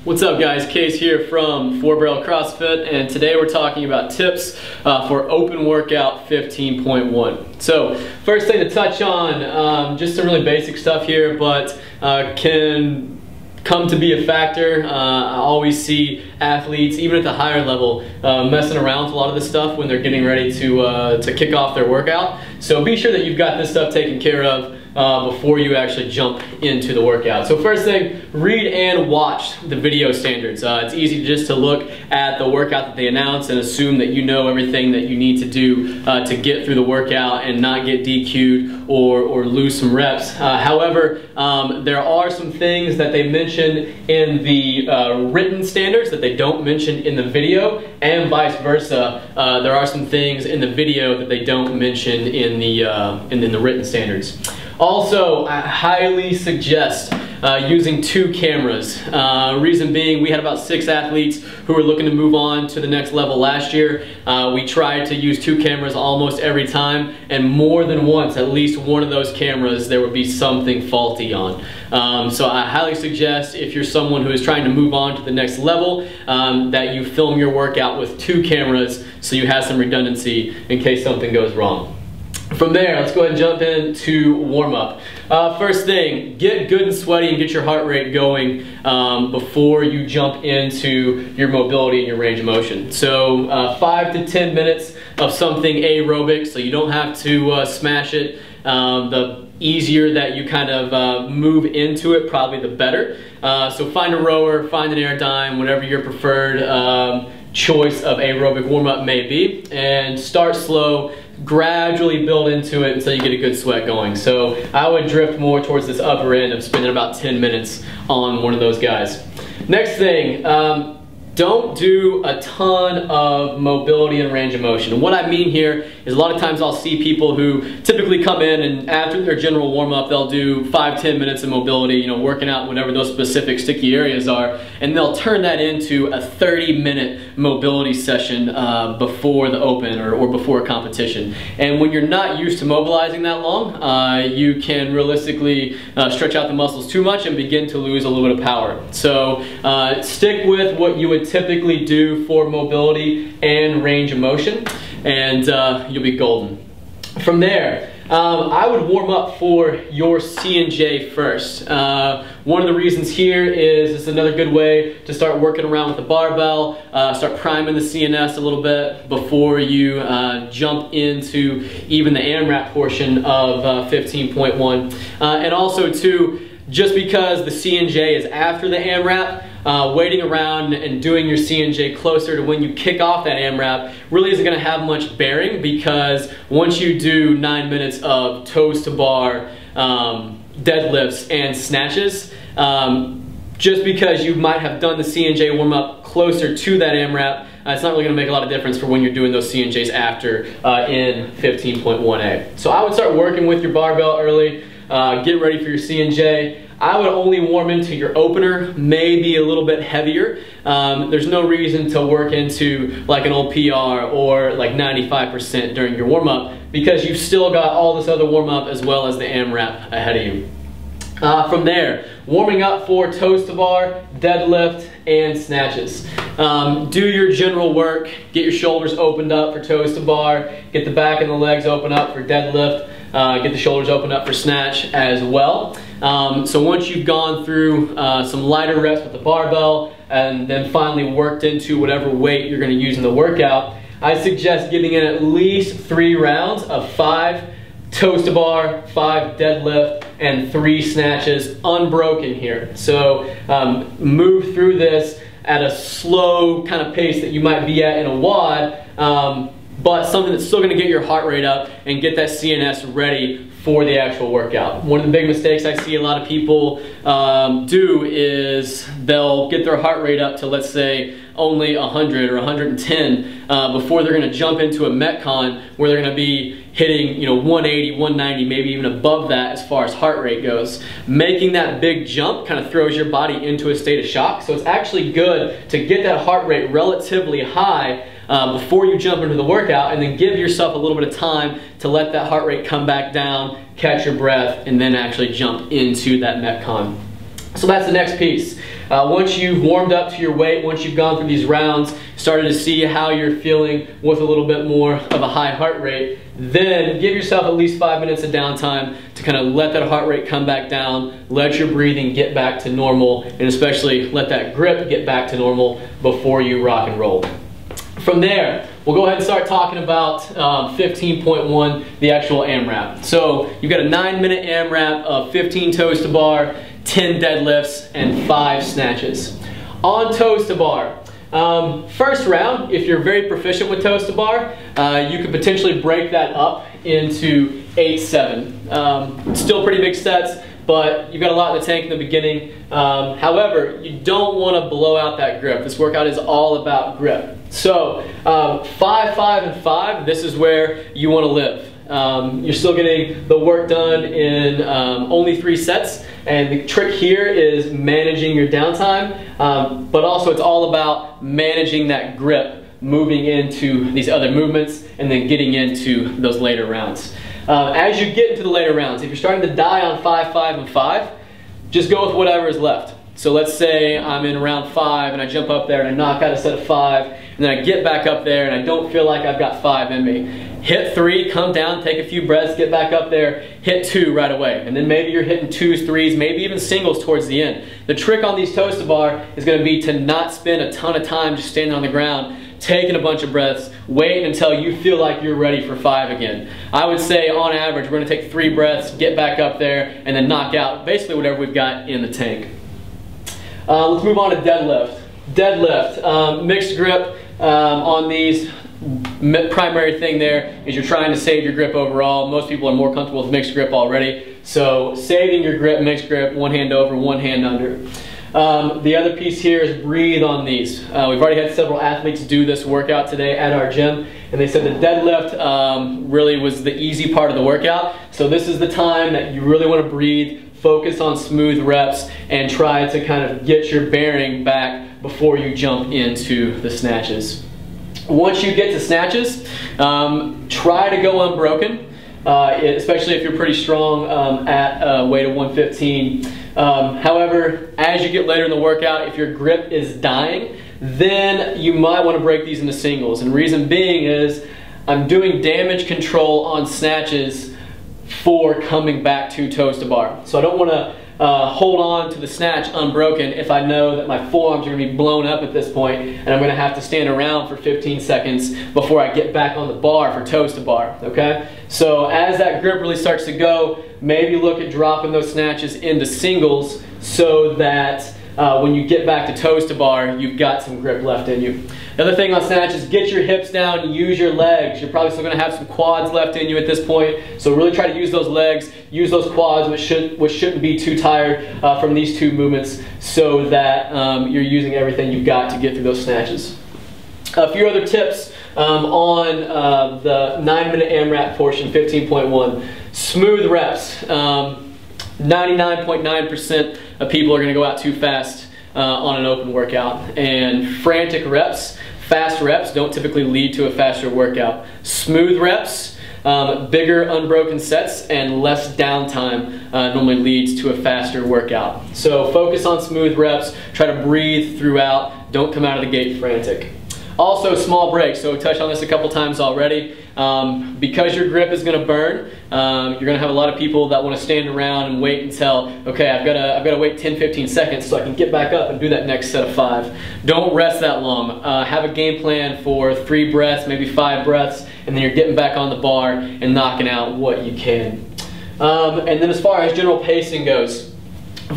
What's up guys, Case here from Barrel CrossFit, and today we're talking about tips for Open Workout 15.1. So first thing to touch on, just some really basic stuff here, but can come to be a factor. I always see athletes, even at the higher level, messing around with a lot of this stuff when they're getting ready to kick off their workout. So be sure that you've got this stuff taken care of before you actually jump into the workout. So first thing, read and watch the video standards. It's easy just to look at the workout that they announce and assume that you know everything that you need to do to get through the workout and not get DQ'd or lose some reps. However, there are some things that they mention in the written standards that they don't mention in the video, and vice versa. There are some things in the video that they don't mention in the written standards. Also, I highly suggest using 2 cameras. Reason being, we had about 6 athletes who were looking to move on to the next level last year. We tried to use 2 cameras almost every time, and more than once, at least one of those cameras, there would be something faulty on. So I highly suggest, if you're someone who is trying to move on to the next level, that you film your workout with 2 cameras so you have some redundancy in case something goes wrong. From there, let's go ahead and jump into warm-up. First thing, get good and sweaty and get your heart rate going before you jump into your mobility and your range of motion. So 5 to 10 minutes of something aerobic, so you don't have to smash it. The easier that you kind of move into it, probably the better. So find a rower, find an airdyne, whatever your preferred choice of aerobic warm-up may be, and start slow. Gradually build into it until you get a good sweat going. So I would drift more towards this upper end of spending about 10 minutes on one of those guys. Next thing, don't do a ton of mobility and range of motion. And what I mean here is a lot of times I'll see people who typically come in and after their general warm-up they'll do 5-10 minutes of mobility, you know, working out whatever those specific sticky areas are, and they'll turn that into a 30-minute mobility session before the open or before a competition. And when you're not used to mobilizing that long, you can realistically stretch out the muscles too much and begin to lose a little bit of power. So stick with what you would typically do for mobility and range of motion, and you'll be golden. From there, I would warm up for your C&J first. One of the reasons here is it's another good way to start working around with the barbell, start priming the CNS a little bit before you jump into even the Amrap portion of 15.1. And also too, just because the C&J is after the Amrap, waiting around and doing your C&J closer to when you kick off that Amrap really isn't going to have much bearing, because once you do 9 minutes of toes to bar, deadlifts and snatches, just because you might have done the C&J warm up closer to that Amrap, it's not really going to make a lot of difference for when you're doing those C&Js after in 15.1A. So I would start working with your barbell early. Get ready for your C&J. I would only warm into your opener, maybe a little bit heavier. There's no reason to work into like an old PR or like 95% during your warm-up, because you've still got all this other warm-up as well as the Amrap ahead of you. From there, warming up for toes to bar, deadlift, and snatches. Do your general work, get your shoulders opened up for toes to bar, get the back and the legs open up for deadlift, get the shoulders opened up for snatch as well. So once you've gone through some lighter reps with the barbell and then finally worked into whatever weight you're going to use in the workout, I suggest getting in at least 3 rounds of 5 toes to bar, 5 deadlift, and 3 snatches unbroken here. So move through this at a slow kind of pace that you might be at in a WOD, but something that's still going to get your heart rate up and get that CNS ready for the actual workout. One of the big mistakes I see a lot of people do is they'll get their heart rate up to, let's say, only 100 or 110 before they're going to jump into a Metcon where they're going to be hitting, you know, 180, 190, maybe even above that as far as heart rate goes. Making that big jump kind of throws your body into a state of shock, so it's actually good to get that heart rate relatively high before you jump into the workout, and then give yourself a little bit of time to let that heart rate come back down, catch your breath, and then actually jump into that Metcon. So that's the next piece. Once you've warmed up to your weight, once you've gone through these rounds, started to see how you're feeling with a little bit more of a high heart rate, then give yourself at least 5 minutes of downtime to kind of let that heart rate come back down, let your breathing get back to normal, and especially let that grip get back to normal before you rock and roll. From there, we'll go ahead and start talking about 15.1, the actual AMRAP. So you've got a 9-minute AMRAP of 15 toes to bar, 10 deadlifts, and 5 snatches. On toes to bar, first round, if you're very proficient with toes to bar, you could potentially break that up into 8-7. Still pretty big sets, but you've got a lot in the tank in the beginning. However, you don't want to blow out that grip. This workout is all about grip. So 5, 5, and 5, this is where you want to live. You're still getting the work done in only 3 sets, and the trick here is managing your downtime, but also it's all about managing that grip, moving into these other movements, and then getting into those later rounds. As you get into the later rounds, if you're starting to die on 5, 5, and 5, just go with whatever is left. So let's say I'm in round 5 and I jump up there and I knock out a set of 5, and then I get back up there and I don't feel like I've got 5 in me. Hit 3, come down, take a few breaths, get back up there, hit 2 right away. And then maybe you're hitting 2s, 3s, maybe even singles towards the end. The trick on these toes to bar is going to be to not spend a ton of time just standing on the ground, taking a bunch of breaths, wait until you feel like you're ready for 5 again. I would say on average we're going to take 3 breaths, get back up there, and then knock out basically whatever we've got in the tank. Let's move on to deadlift. Deadlift, mixed grip on these. Primary thing there is you're trying to save your grip overall. Most people are more comfortable with mixed grip already. So saving your grip, mixed grip, one hand over, one hand under. The other piece here is breathe on these. We've already had several athletes do this workout today at our gym, and they said the deadlift really was the easy part of the workout. So this is the time that you really want to breathe, focus on smooth reps, and try to kind of get your bearing back before you jump into the snatches. Once you get to snatches, try to go unbroken, especially if you're pretty strong at a weight of 115. However, as you get later in the workout, if your grip is dying, then you might want to break these into singles. And reason being is I'm doing damage control on snatches for coming back to toes to bar. So I don't want to hold on to the snatch unbroken if I know that my forearms are going to be blown up at this point and I'm going to have to stand around for 15 seconds before I get back on the bar for toes to bar, okay? So as that grip really starts to go, maybe look at dropping those snatches into singles so that when you get back to toes to bar, you've got some grip left in you. The other thing on snatches, get your hips down, use your legs. You're probably still going to have some quads left in you at this point, so really try to use those legs, use those quads, which shouldn't be too tired from these 2 movements, so that you're using everything you've got to get through those snatches. A few other tips on the 9-minute AMRAP portion, 15.1. Smooth reps. 99.9% of people are going to go out too fast on an open workout, and frantic reps, fast reps don't typically lead to a faster workout. Smooth reps, bigger unbroken sets, and less downtime normally leads to a faster workout. So focus on smooth reps, try to breathe throughout, don't come out of the gate frantic. Also, small breaks. So we touched on this a couple times already. Because your grip is going to burn, you're going to have a lot of people that want to stand around and wait until, okay, I've got to wait 10-15 seconds so I can get back up and do that next set of 5. Don't rest that long. Have a game plan for 3 breaths, maybe 5 breaths, and then you're getting back on the bar and knocking out what you can. And then as far as general pacing goes,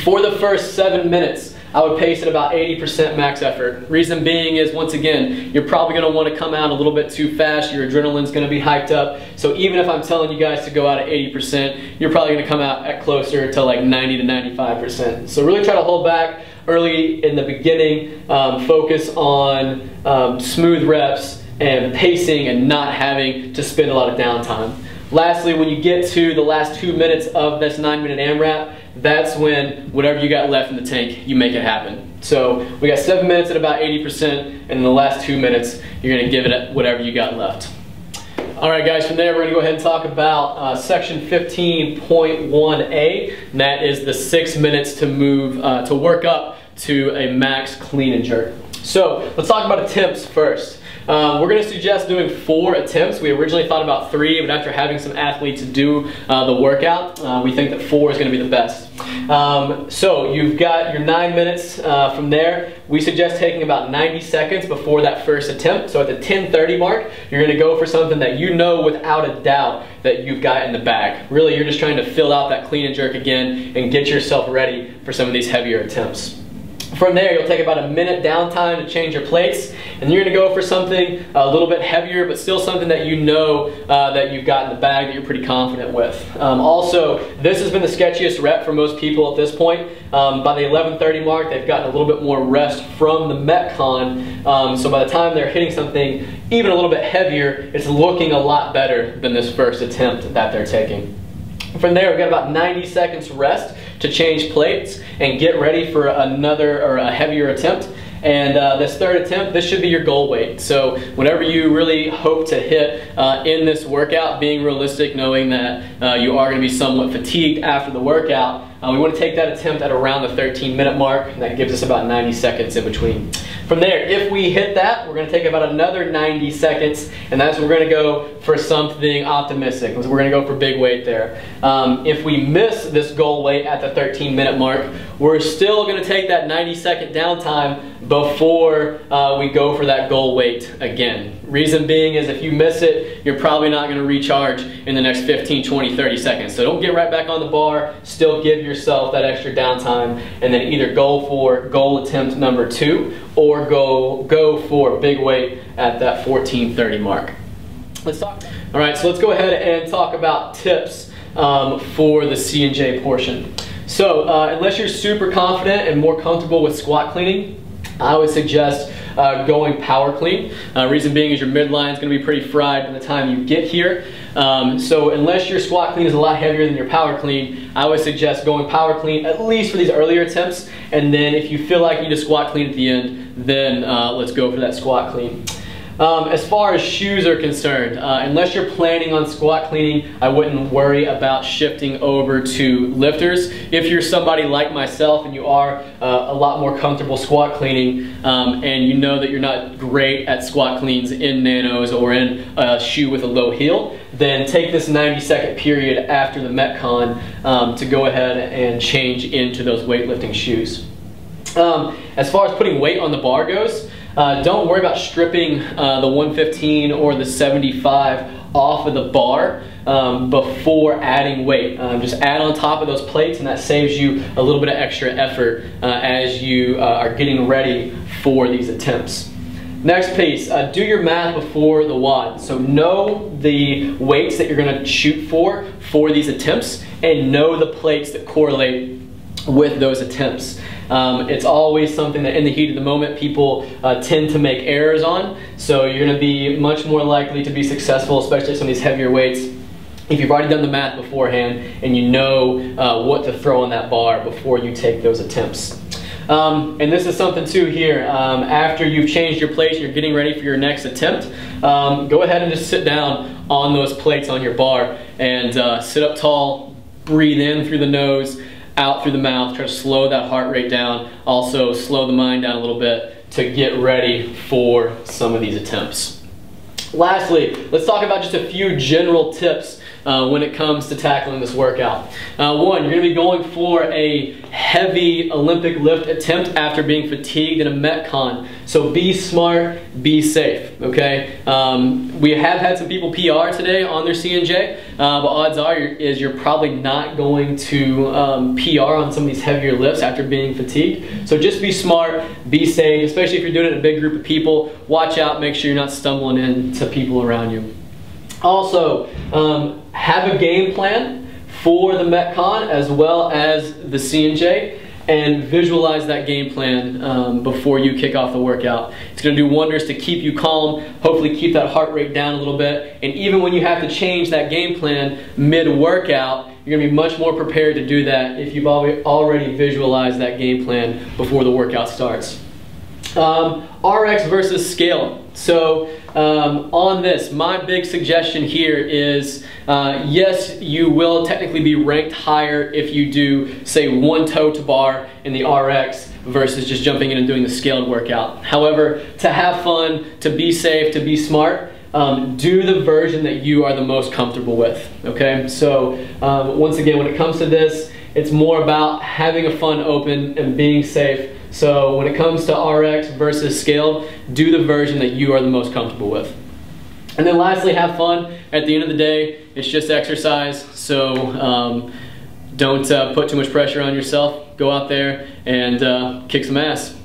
for the first 7 minutes, I would pace at about 80% max effort. Reason being is, once again, you're probably going to want to come out a little bit too fast. Your adrenaline's going to be hyped up. So even if I'm telling you guys to go out at 80%, you're probably going to come out at closer to like 90 to 95%. So really try to hold back early in the beginning. Focus on smooth reps and pacing and not having to spend a lot of downtime. Lastly, when you get to the last 2 minutes of this 9-minute AMRAP, that's when whatever you got left in the tank, you make it happen. So we got 7 minutes at about 80%, and in the last 2 minutes, you're going to give it whatever you got left. All right, guys, from there we're going to go ahead and talk about section 15.1a, and that is the 6 minutes to move, to work up to a max clean and jerk. So let's talk about attempts first. We're going to suggest doing 4 attempts. We originally thought about 3, but after having some athletes do the workout, we think that 4 is going to be the best. So you've got your 9 minutes from there. We suggest taking about 90 seconds before that first attempt. So at the 10:30 mark, you're going to go for something that you know without a doubt that you've got in the bag. Really, you're just trying to fill out that clean and jerk again and get yourself ready for some of these heavier attempts. From there, you'll take about a minute downtime to change your plates, and you're going to go for something a little bit heavier, but still something that you know that you've got in the bag that you're pretty confident with. Also, this has been the sketchiest rep for most people at this point. By the 11:30 mark, they've gotten a little bit more rest from the Metcon, so by the time they're hitting something even a little bit heavier, it's looking a lot better than this first attempt that they're taking. From there, we've got about 90 seconds rest to change plates and get ready for another or a heavier attempt. And this third attempt, this should be your goal weight. So whatever you really hope to hit in this workout, being realistic, knowing that you are going to be somewhat fatigued after the workout, we want to take that attempt at around the 13-minute mark, and that gives us about 90 seconds in between. From there, if we hit that, we're going to take about another 90 seconds, and that's when we're going to go for something optimistic. We're going to go for big weight there. If we miss this goal weight at the 13-minute mark, we're still going to take that 90-second downtime before we go for that goal weight again. Reason being is if you miss it, you're probably not going to recharge in the next 15, 20, 30 seconds. So don't get right back on the bar, still give yourself that extra downtime, and then either go for goal attempt number 2 or go for big weight at that 14:30 mark. Let's talk. All right, so let's go ahead and talk about tips for the C&J portion. So unless you're super confident and more comfortable with squat cleaning, I would suggest going power clean. Reason being is your midline is going to be pretty fried by the time you get here. So unless your squat clean is a lot heavier than your power clean, I would suggest going power clean at least for these earlier attempts. And then if you feel like you need a squat clean at the end, then let's go for that squat clean. As far as shoes are concerned, unless you're planning on squat cleaning, I wouldn't worry about shifting over to lifters. If you're somebody like myself and you are a lot more comfortable squat cleaning and you know that you're not great at squat cleans in nanos or in a shoe with a low heel, then take this 90-second period after the Metcon to go ahead and change into those weightlifting shoes. As far as putting weight on the bar goes, don't worry about stripping the 115 or the 75 off of the bar before adding weight. Just add on top of those plates, and that saves you a little bit of extra effort as you are getting ready for these attempts. Next piece, do your math before the WOD. So know the weights that you're going to shoot for these attempts, and know the plates that correlate with those attempts. It's always something that in the heat of the moment people tend to make errors on, so you're going to be much more likely to be successful, especially some of these heavier weights, if you've already done the math beforehand and you know what to throw on that bar before you take those attempts. And this is something too here, after you've changed your plates, you're getting ready for your next attempt, go ahead and just sit down on those plates on your bar and sit up tall, breathe in through the nose, out through the mouth, try to slow that heart rate down, also slow the mind down a little bit to get ready for some of these attempts. Lastly, let's talk about just a few general tips when it comes to tackling this workout. One, you're going to be going for a heavy Olympic lift attempt after being fatigued in a Metcon. So be smart, be safe, okay? We have had some people PR today on their C&J, but odds are you're probably not going to PR on some of these heavier lifts after being fatigued. So just be smart, be safe, especially if you're doing it in a big group of people. Watch out, make sure you're not stumbling into people around you. Also, have a game plan for the Metcon as well as the C&J, and visualize that game plan before you kick off the workout. It's going to do wonders to keep you calm, hopefully keep that heart rate down a little bit, and even when you have to change that game plan mid-workout, you're going to be much more prepared to do that if you've already visualized that game plan before the workout starts. RX versus scale. So on this, my big suggestion here is, yes, you will technically be ranked higher if you do, say, one toe to bar in the RX versus just jumping in and doing the scaled workout. However, to have fun, to be safe, to be smart, do the version that you are the most comfortable with, okay? So once again, when it comes to this, it's more about having a fun open and being safe. So when it comes to RX versus scaled, do the version that you are the most comfortable with. And then lastly, have fun. At the end of the day, it's just exercise. So don't put too much pressure on yourself. Go out there and kick some ass.